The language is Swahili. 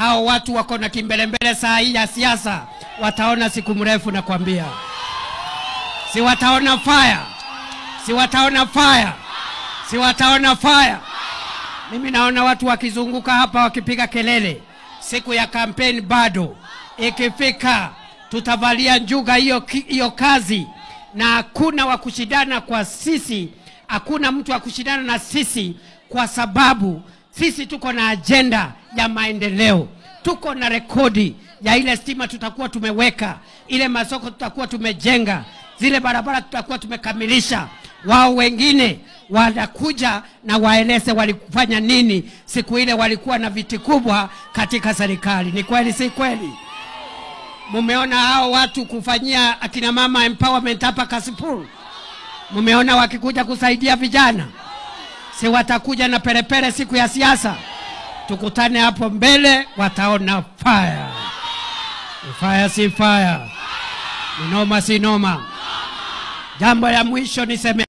hao watu wako na kimbelembele saa hii ya siasa, wataona siku mrefu na kuambia. Si wataona fire. Si wataona fire. Si wataona fire. Mimi naona watu wakizunguka hapa wakipiga kelele. Siku ya kampeni bado. Ikifika tutavalia njuga hiyo kazi, na hakuna wa kushindana kwa sisi. Hakuna mtu wa kushindana na sisi, kwa sababu sisi tuko na agenda ya maendeleo. Tuko na rekodi ya ile stima tutakuwa tumeweka, ile masoko tutakuwa tumejenga, zile barabara tutakuwa tumekamilisha. Wao wengine wanakuja na waeleze walifanya nini siku ile walikuwa na viti kubwa katika serikali. Ni kweli si kweli? Mumeona hao watu kufanyia akina mama empowerment hapa Kasipul? Mumeona wakikuja kusaidia vijana? Si watakuja na perepere siku ya siasa? Tukutane hapo mbele, wataona fire. Fire si fire. Noma si noma. Jambo ya mwisho niseme